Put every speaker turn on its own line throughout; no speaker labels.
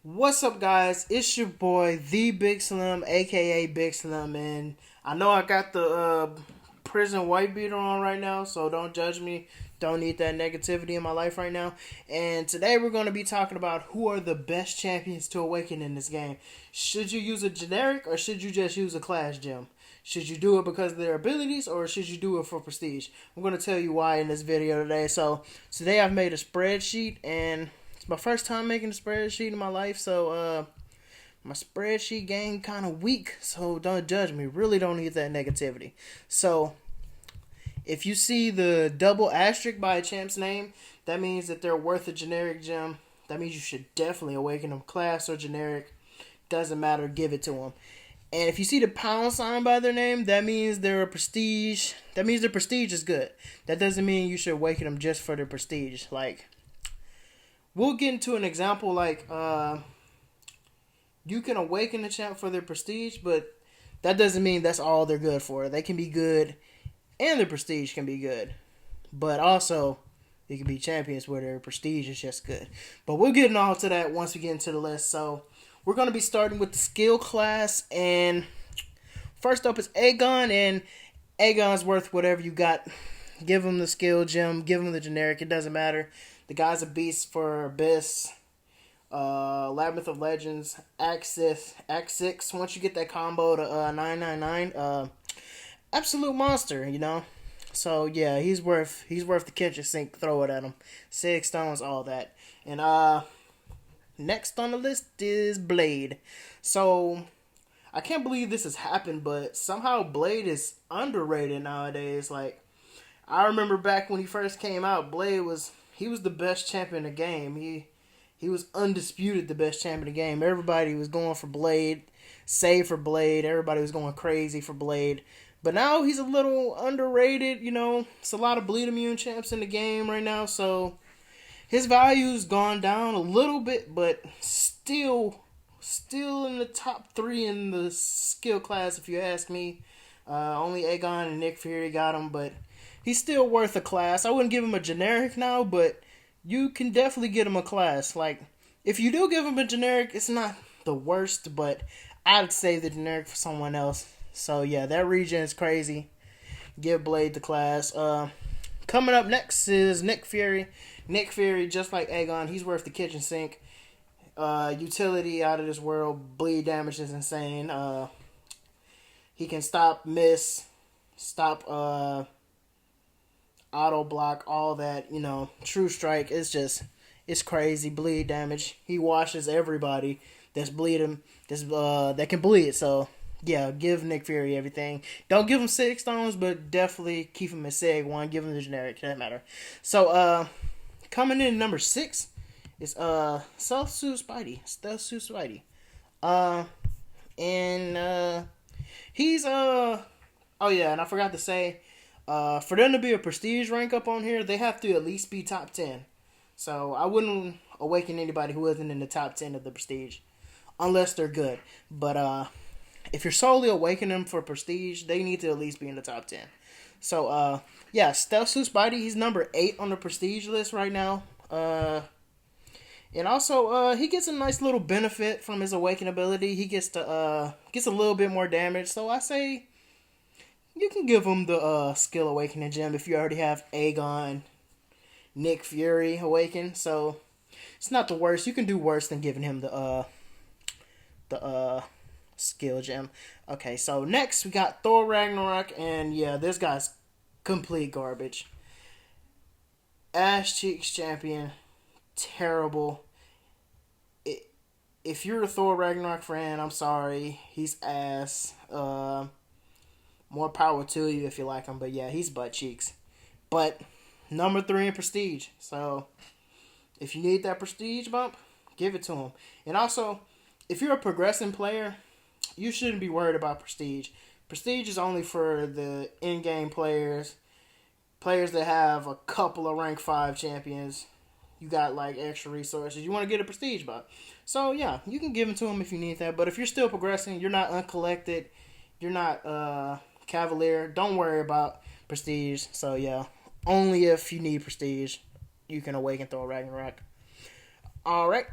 What's up, guys? It's your boy, the Big Slim, aka Big Slim, and I know I got the prison white beater on right now, so don't judge me. Don't need that negativity in my life right now. And today we're going to be talking about who are the best champions to awaken in this game. Should you use a generic or should you just use a class gem? Should you do it because of their abilities or should you do it for prestige? I'm going to tell you why in this video today. So today I've made a spreadsheet and it's my first time making a spreadsheet in my life, so my spreadsheet game kind of weak, so don't judge me. Really don't need that negativity. So if you see the double asterisk by a champ's name, that means that they're worth a generic gem. That means you should definitely awaken them, class or generic. Doesn't matter, give it to them. And if you see the pound sign by their name, that means they're a prestige. That means their prestige is good. That doesn't mean you should awaken them just for their prestige. Like, we'll get into an example like you can awaken the champ for their prestige, but that doesn't mean that's all they're good for. They can be good and their prestige can be good. But also they can be champions where their prestige is just good. But we'll get all to that once we get into the list. So we're gonna be starting with the skill class, and first up is Aegon, and Aegon's worth whatever you got. Give him the skill gem, give him the generic, it doesn't matter. The guy's a beast for Abyss, Labyrinth of Legends, Act 6. Once you get that combo to 999, absolute monster, you know. So yeah, he's worth the kitchen sink, throw it at him. 6 stones, all that. And next on the list is Blade. So I can't believe this has happened, but somehow Blade is underrated nowadays. Like, I remember back when he first came out, he was the best champion in the game. He was undisputed the best champion in the game. Everybody was going for Blade, save for Blade. Everybody was going crazy for Blade. But now he's a little underrated, you know. It's a lot of bleed immune champs in the game right now, so his value's gone down a little bit, but still in the top 3 in the skill class if you ask me. Only Aegon and Nick Fury got him, but he's still worth a class. I wouldn't give him a generic now, but you can definitely get him a class. Like, if you do give him a generic, it's not the worst, but I'd save the generic for someone else. So yeah, that region is crazy. Give Blade the class. Coming up next is Nick Fury. Nick Fury, just like Aegon, he's worth the kitchen sink. Utility out of this world. Bleed damage is insane. He can stop, miss, stop, auto block, all that, you know. True strike, it's crazy. Bleed damage. He washes everybody that's bleeding, that can bleed. So yeah, give Nick Fury everything. Don't give him 6 stones, but definitely keep him at Seg 1. Give him the generic, doesn't matter. So coming in number 6 is Stealth Suit Spidey. And he's oh yeah, and I forgot to say, for them to be a prestige rank up on here, they have to at least be top 10. So I wouldn't awaken anybody who isn't in the top 10 of the prestige, unless they're good. But if you're solely awakening them for prestige, they need to at least be in the top 10. So yeah, Stealth Suit Spidey, he's number 8 on the prestige list right now. And also, he gets a nice little benefit from his awaken ability. He gets a little bit more damage. So I say you can give him the skill awakening gem if you already have Aegon, Nick Fury awaken. So it's not the worst. You can do worse than giving him the skill gem. Okay, so next we got Thor Ragnarok, and yeah, this guy's complete garbage. Ash Cheeks champion, terrible. If you're a Thor Ragnarok fan, I'm sorry, he's ass. More power to you if you like him, but yeah, he's butt cheeks. But number 3 in prestige, so if you need that prestige bump, give it to him. And also, if you're a progressing player, you shouldn't be worried about prestige. Prestige is only for the in-game players that have a couple of rank 5 champions. You got like extra resources. You want to get a prestige buff. So yeah, you can give them to him if you need that. But if you're still progressing, you're not uncollected, you're not cavalier, don't worry about prestige. So yeah, only if you need prestige, you can awaken Thor Ragnarok. Alright,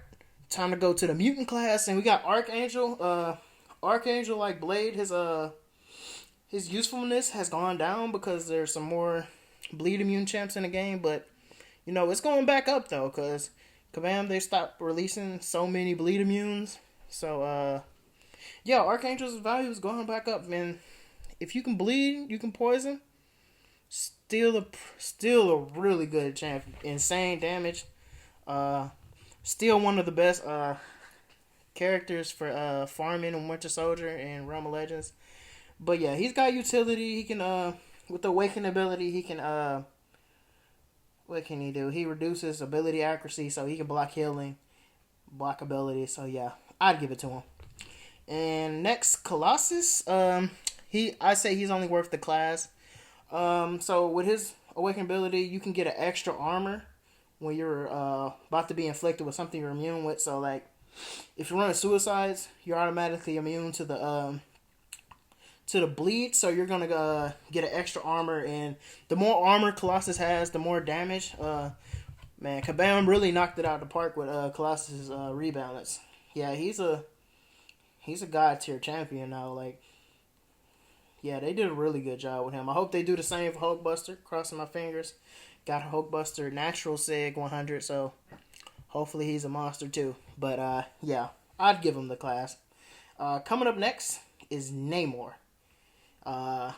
Time to go to the mutant class, and we got Archangel. Archangel, like Blade, his usefulness has gone down because there's some more bleed immune champs in the game, but it's going back up though, because Kabam, they stopped releasing so many bleed immunes. So yeah, Archangel's value is going back up, man. If you can bleed, you can poison. Still a really good champ. Insane damage. Still one of the best characters for farming in Winter Soldier and Realm of Legends. But yeah, he's got utility. He can with the Awaken ability, he can what can he do? He reduces ability accuracy, so he can block healing, block ability. So yeah, I'd give it to him. And next, Colossus. I say he's only worth the class. So with his Awaken ability, you can get an extra armor when you're about to be inflicted with something you're immune with. So like, if you're running suicides, you're automatically immune to the bleed. So you're gonna get an extra armor, and the more armor Colossus has, the more damage. Man, Kabam really knocked it out of the park with Colossus' rebalance. Yeah, he's a god tier champion now. Like, yeah, they did a really good job with him. I hope they do the same for Hulkbuster. Crossing my fingers. Got Hulkbuster natural Sig 100, so hopefully he's a monster too. But yeah, I'd give him the class. Coming up next is Namor. Yeah,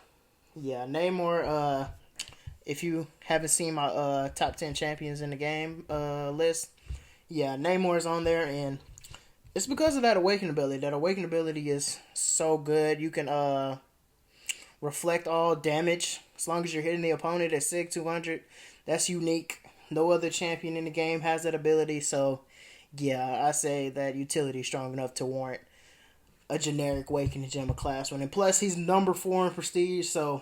Namor. If you haven't seen my top 10 champions in the game list, yeah, Namor's on there, and it's because of that Awaken ability. That Awaken ability is so good. You can reflect all damage as long as you're hitting the opponent at Sig 200. That's unique. No other champion in the game has that ability. So, yeah, I say that utility is strong enough to warrant a generic Awakening Gem of class 1. And plus, he's number 4 in Prestige. So,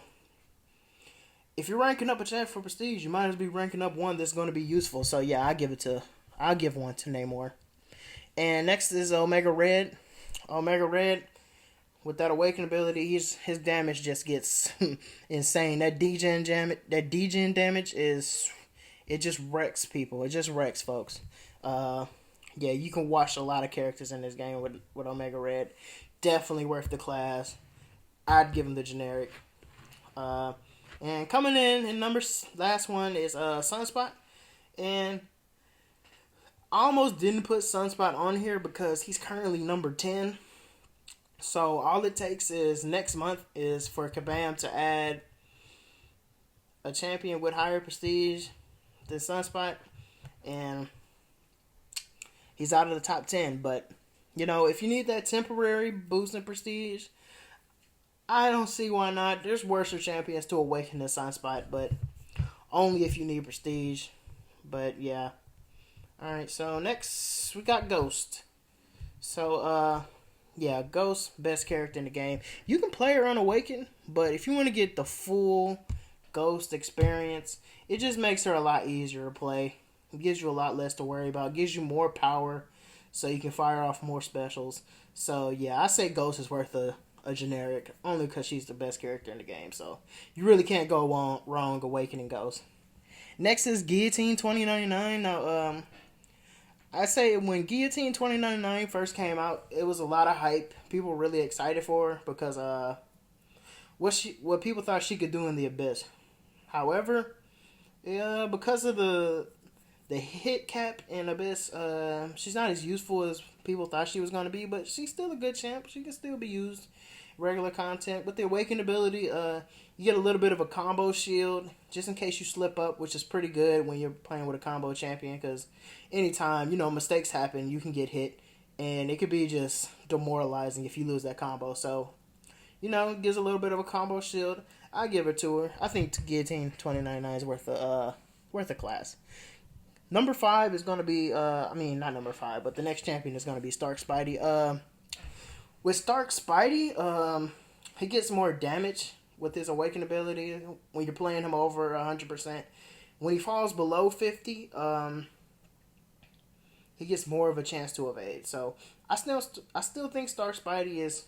if you're ranking up a champ for Prestige, you might as well be ranking up one that's going to be useful. So, yeah, I'll give one to Namor. And next is Omega Red. Omega Red, with that Awaken ability, his damage just gets insane. That degen damage it just wrecks people. It just wrecks folks. Yeah, you can watch a lot of characters in this game with Omega Red. Definitely worth the class. I'd give him the generic. And coming in last one is Sunspot. And I almost didn't put Sunspot on here because he's currently number 10. So all it takes is next month is for Kabam to add a champion with higher prestige than Sunspot, and he's out of the top 10. But if you need that temporary boost in prestige, I don't see why not. There's worse champions to awaken than Sunspot, but only if you need prestige. But yeah. Alright, so next we got Ghost. So yeah, Ghost, best character in the game. You can play her on Awaken, but if you want to get the full Ghost experience, it just makes her a lot easier to play. It gives you a lot less to worry about. It gives you more power, so you can fire off more specials. So yeah, I say Ghost is worth a generic, only because she's the best character in the game. So you really can't go wrong awakening Ghost. Next is Guillotine 2099. Now, I say when Guillotine 2099 first came out, it was a lot of hype. People were really excited for her because what people thought she could do in the Abyss. However, because of the hit cap in Abyss, she's not as useful as people thought she was going to be, but she's still a good champ. She can still be used regular content. With the Awaken ability, you get a little bit of a combo shield just in case you slip up, which is pretty good when you're playing with a combo champion, because anytime mistakes happen, you can get hit, and it could be just demoralizing if you lose that combo. So it gives a little bit of a combo shield. I give it to her. I think Guillotine 2099 is worth a class. Number 5 is going to be not number 5, but the next champion is going to be Stark Spidey. With Stark Spidey, he gets more damage with his Awaken ability when you're playing him over 100%. When he falls below 50, he gets more of a chance to evade. So I still think Stark Spidey is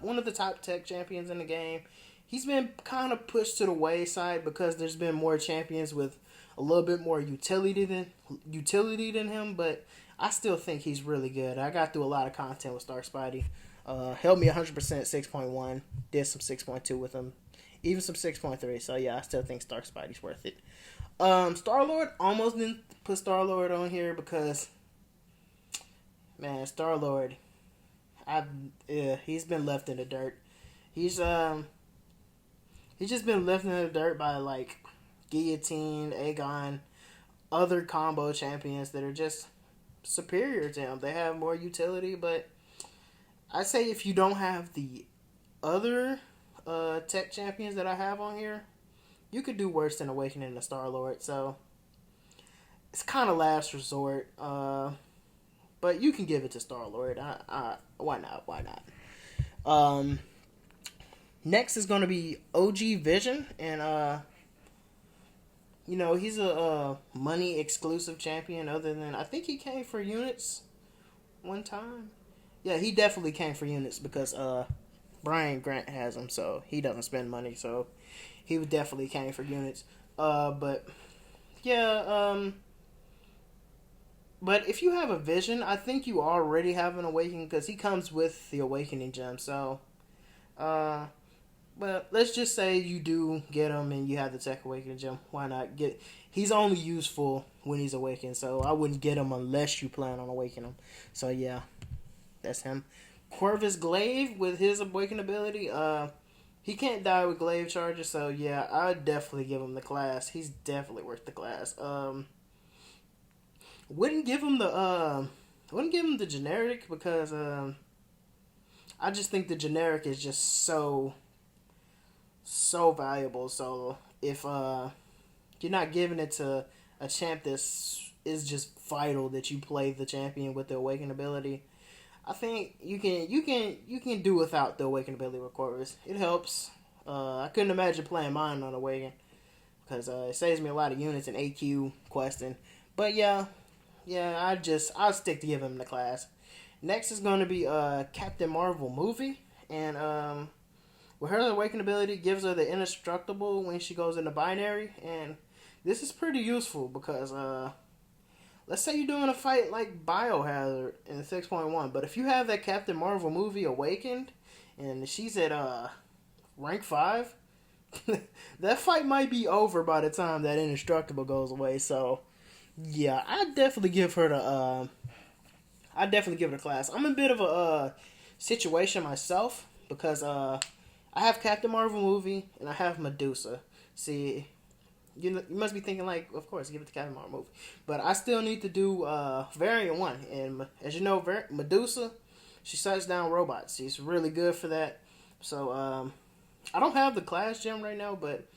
one of the top tech champions in the game. He's been kind of pushed to the wayside because there's been more champions with a little bit more utility than him, but I still think he's really good. I got through a lot of content with Star Spidey. Held me 100% 6.1. Did some 6.2 with him. Even some 6.3. So yeah, I still think Star Spidey's worth it. Star-Lord, almost didn't put Star-Lord on here because, man, Star-Lord, he's been left in the dirt. He's just been left in the dirt by like Guillotine, Aegon, other combo champions that are just superior to him. They have more utility, but I say if you don't have the other tech champions that I have on here, you could do worse than Awakening the Star-Lord. So it's kind of last resort. But you can give it to Star-Lord. Why not? Why not? Next is going to be OG Vision. And, he's a money exclusive champion other than, I think he came for units one time. Yeah, he definitely came for units because Brian Grant has him, so he doesn't spend money, so he definitely came for units. But if you have a Vision, I think you already have an Awakening because he comes with the Awakening gem. So, but let's just say you do get him and you have the Tech Awakening gem. Why not get? He's only useful when he's awakened, so I wouldn't get him unless you plan on awakening him. So yeah, that's him. Corvus Glaive with his awaken ability. He can't die with glaive charges, so yeah, I'd definitely give him the class. He's definitely worth the class. Wouldn't give him the generic because I just think the generic is just so valuable. So if you're not giving it to a champ that's is just vital that you play the champion with the awaken ability, I think you can do without the awaken ability with Corvus. It helps. I couldn't imagine playing mine on awaken because it saves me a lot of units in AQ questing. But yeah, I'll stick to give him the class. Next is going to be Captain Marvel movie, and with her awaken ability gives her the indestructible when she goes into binary, and this is pretty useful because let's say you're doing a fight like Biohazard in 6.1, but if you have that Captain Marvel movie awakened and she's at rank 5, that fight might be over by the time that indestructible goes away. So yeah, I'd definitely give her the class. I'm a bit of a situation myself because I have Captain Marvel movie and I have Medusa. See, you must be thinking like, of course, give it to Captain Marvel movie, but I still need to do variant 1. And as you know, Medusa, she shuts down robots. She's really good for that. So I don't have the class gem right now, but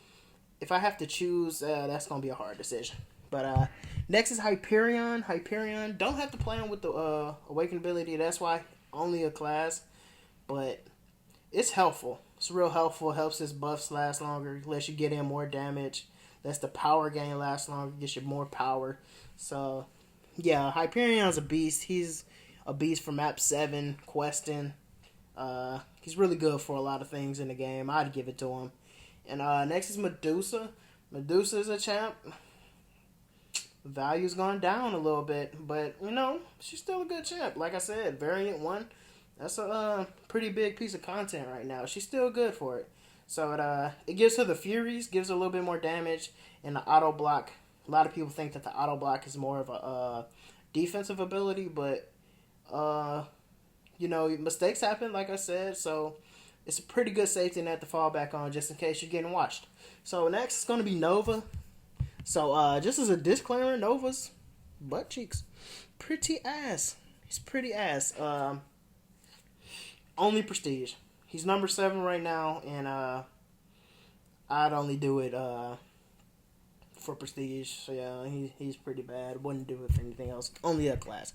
if I have to choose, that's gonna be a hard decision. But next is Hyperion. Hyperion, don't have to play him with the awaken ability. That's why only a class, but it's helpful. It's real helpful. It helps his buffs last longer. Lets you get in more damage. Lets the power gain last longer. Gets you more power. So yeah, Hyperion's a beast. He's a beast for map 7 questing. He's really good for a lot of things in the game. I'd give it to him. And next is Medusa. Medusa is a champ. Value's gone down a little bit, but she's still a good champ. Like I said, variant 1, that's a pretty big piece of content right now. She's still good for it. So it gives her the Furies, gives her a little bit more damage, and the auto block. A lot of people think that the auto block is more of a defensive ability, but mistakes happen, like I said, so it's a pretty good safety net to fall back on just in case you're getting watched. So next is going to be Nova. So just as a disclaimer, Nova's butt cheeks pretty ass. He's pretty ass. Only prestige. He's number 7 right now, and I'd only do it for prestige. So yeah, he's pretty bad. Wouldn't do it for anything else. Only a class.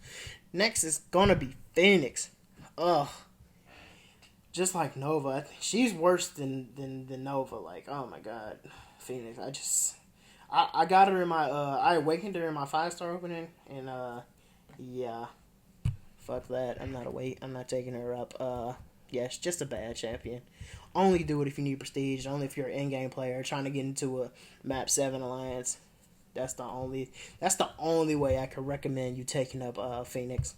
Next is gonna be Phoenix. Ugh. Just like Nova, she's worse than Nova. Like, oh my god, Phoenix. I got her in my I awakened her in my 5-star opening, and yeah, fuck that. I'm not taking her up. Yeah, it's just a bad champion. Only do it if you need prestige. Only if you're an in-game player trying to get into a map 7 alliance. That's the only way I could recommend you taking up Phoenix.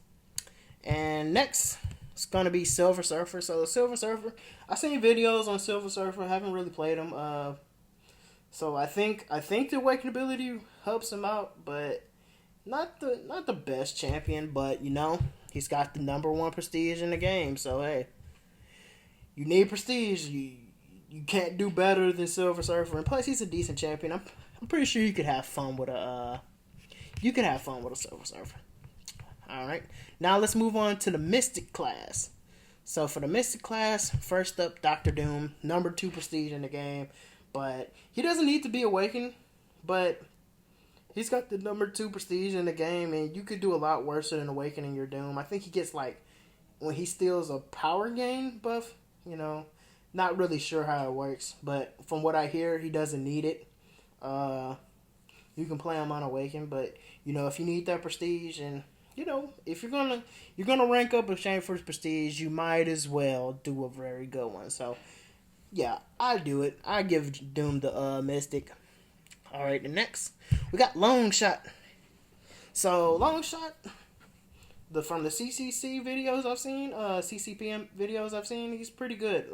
And next, it's gonna be Silver Surfer. So Silver Surfer, I've seen videos on Silver Surfer. I haven't really played him. So I think the Awaken ability helps him out, but not the best champion. But he's got the number one prestige in the game. So hey, you need prestige. You can't do better than Silver Surfer. And plus, he's a decent champion. I'm pretty sure you could have fun with a Silver Surfer. All right, now let's move on to the Mystic class. So for the Mystic class, first up, Doctor Doom, number 2 prestige in the game, but he doesn't need to be awakened, but he's got the number 2 prestige in the game, and you could do a lot worse than awakening your Doom. I think he gets when he steals a power gain buff. Not really sure how it works, but from what I hear, he doesn't need it. You can play him on awaken, but if you need that prestige and if you're gonna rank up a champion for prestige, you might as well do a very good one. So, yeah, I do it. I give Doom the Mystic. All right, the next we got Long Shot. So Long Shot, from the CCC videos I've seen, CCPM videos I've seen, he's pretty good.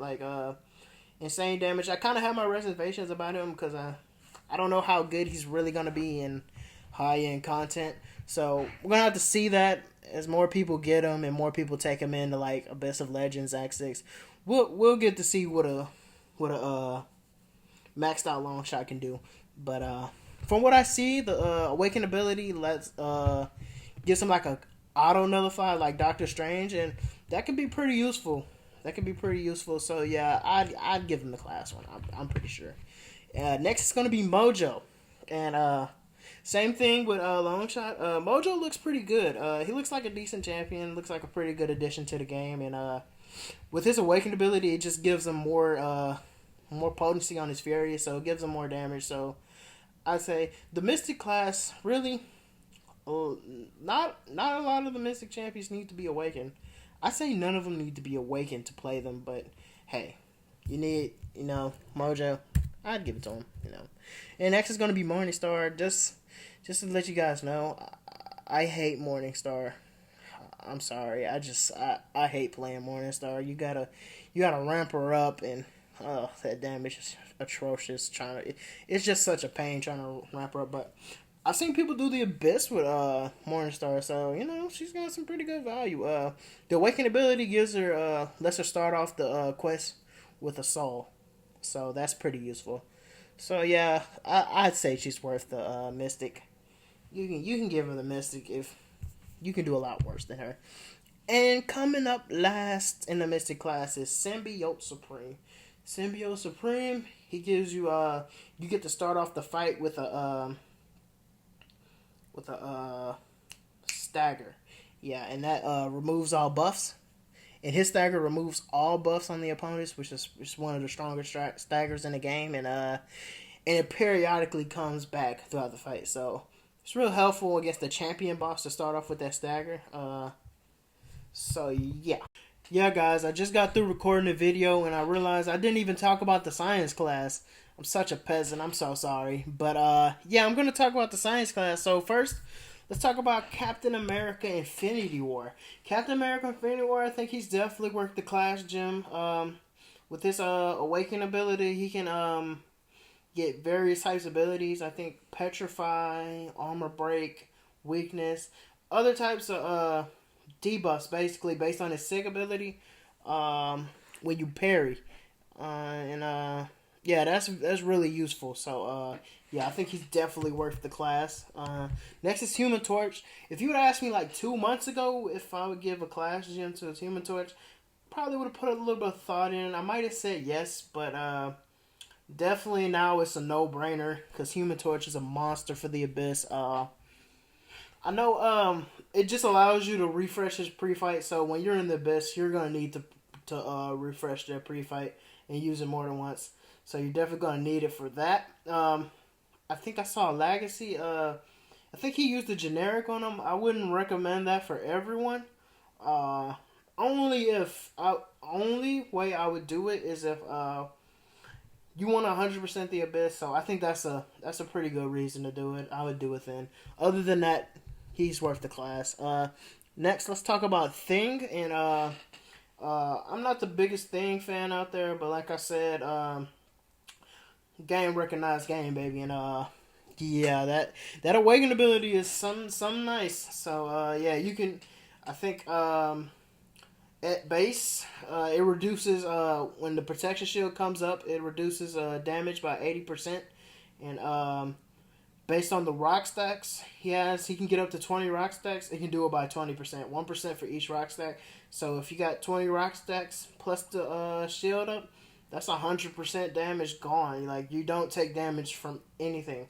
Insane damage. I kind of have my reservations about him because I don't know how good he's really gonna be in high end content. So we're gonna have to see that as more people get him and more people take him into Abyss of Legends Act 6. We'll get to see what a maxed out Long Shot can do. But from what I see, the Awaken ability gives him a auto nullify like Doctor Strange, and that could be pretty useful. So yeah, I'd give him the class one. I'm pretty sure. Next is gonna be Mojo, and same thing with Long Shot. Mojo looks pretty good. He looks like a decent champion. Looks like a pretty good addition to the game. And with his Awakened ability, it just gives him more potency on his Fury. So it gives him more damage. So I'd say the Mystic class, really, not a lot of the Mystic champions need to be awakened. I say none of them need to be awakened to play them. But hey, you need Mojo. I'd give it to him. And next is going to be Morningstar. Just to let you guys know, I hate Morningstar. I'm sorry. I hate playing Morningstar. You gotta ramp her up, and that damage is atrocious. It's just such a pain trying to ramp her up. But I've seen people do the Abyss with Morningstar, so she's got some pretty good value. The Awaken ability gives her lets her start off the quest with a soul, so that's pretty useful. So yeah, I'd say she's worth the Mystic. You can give her the Mystic if you can do a lot worse than her. And coming up last in the Mystic class is Symbiote Supreme. Symbiote Supreme, he gives you you get to start off the fight with a stagger. Yeah, and that removes all buffs. And his stagger removes all buffs on the opponents, which is one of the strongest staggers in the game, and it periodically comes back throughout the fight. So it's real helpful against the champion boss to start off with that stagger. So yeah, guys, I just got through recording the video and I realized I didn't even talk about the science class. I'm such a peasant. I'm so sorry, but yeah, I'm gonna talk about the science class. So first, let's talk about Captain America Infinity War. Captain America Infinity War, I think he's definitely worth the class gem. With his Awaken ability, he can get various types of abilities. I think Petrify, Armor Break, Weakness, other types of debuffs, basically based on his Sig ability. When you parry, yeah, that's really useful. So yeah, I think he's definitely worth the class. Next is Human Torch. If you would ask me 2 months ago if I would give a class gem to Human Torch, probably would have put a little bit of thought in. I might have said yes, but definitely now it's a no-brainer because Human Torch is a monster for the Abyss. I know it just allows you to refresh his pre-fight, so when you're in the Abyss, you're going to need to refresh that pre-fight and use it more than once. So you're definitely going to need it for that. I think I saw a Legacy. I think he used the generic on him. I wouldn't recommend that for everyone. Only way I would do it is if you want 100% the Abyss, so I think that's a pretty good reason to do it. I would do it then. Other than that, he's worth the class. Next, let's talk about Thing, and I'm not the biggest Thing fan out there, but like I said, game recognized game, baby, and yeah, that Awaken ability is some nice. So yeah, you can, I think at base, it reduces when the protection shield comes up. It reduces damage by 80%, and based on the rock stacks he can get up to 20 rock stacks. It can do it by 20%, 1% for each rock stack. So if you got 20 rock stacks plus the shield up, that's 100% damage gone. Like, you don't take damage from anything.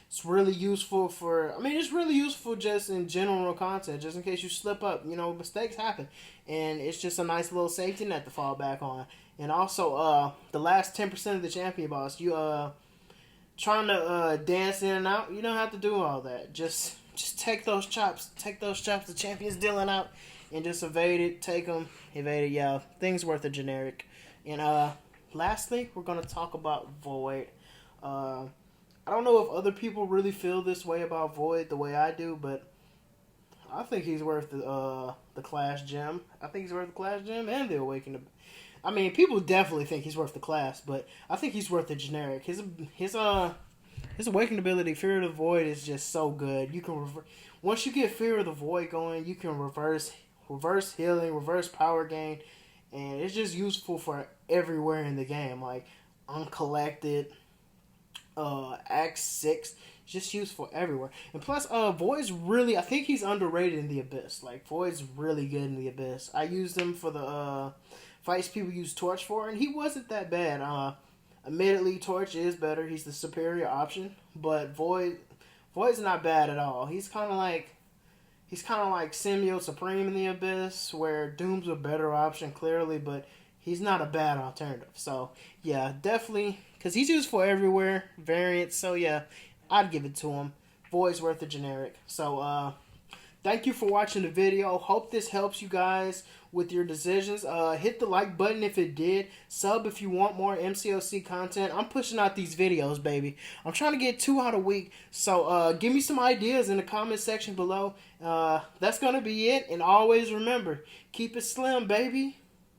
It's really useful it's really useful just in general content, just in case you slip up. Mistakes happen, and it's just a nice little safety net to fall back on. And also, the last 10% of the champion boss, you trying to dance in and out, you don't have to do all that. Just take those chops, the champion's dealing out, and just evade it, take them, evade it. Yeah, things worth a generic. And lastly, we're gonna talk about Void. I don't know if other people really feel this way about Void the way I do, but I think he's worth the class gem. I think he's worth the class gem and the Awaken. I mean, people definitely think he's worth the class, but I think he's worth the generic. His Awaken ability, Fear of the Void, is just so good. You can once you get Fear of the Void going, you can reverse healing, reverse power gain, and it's just useful for everywhere in the game, like Uncollected. Act 6, just useful everywhere. And plus, Void's really, I think he's underrated in the Abyss. Like, Void's really good in the Abyss. I used him for the fights people use Torch for, and he wasn't that bad. Admittedly, Torch is better. He's the superior option, but Void's not bad at all. He's kind of like Symbiote Supreme in the Abyss, where Doom's a better option, clearly, but he's not a bad alternative. So, yeah, definitely, because he's used for everywhere, variants. So, yeah, I'd give it to him. Void's worth a generic. So, thank you for watching the video. Hope this helps you guys with your decisions. Hit the like button if it did. Sub if you want more MCOC content. I'm pushing out these videos, baby. I'm trying to get 2 out a week. So, give me some ideas in the comment section below. That's going to be it. And always remember, keep it slim, baby.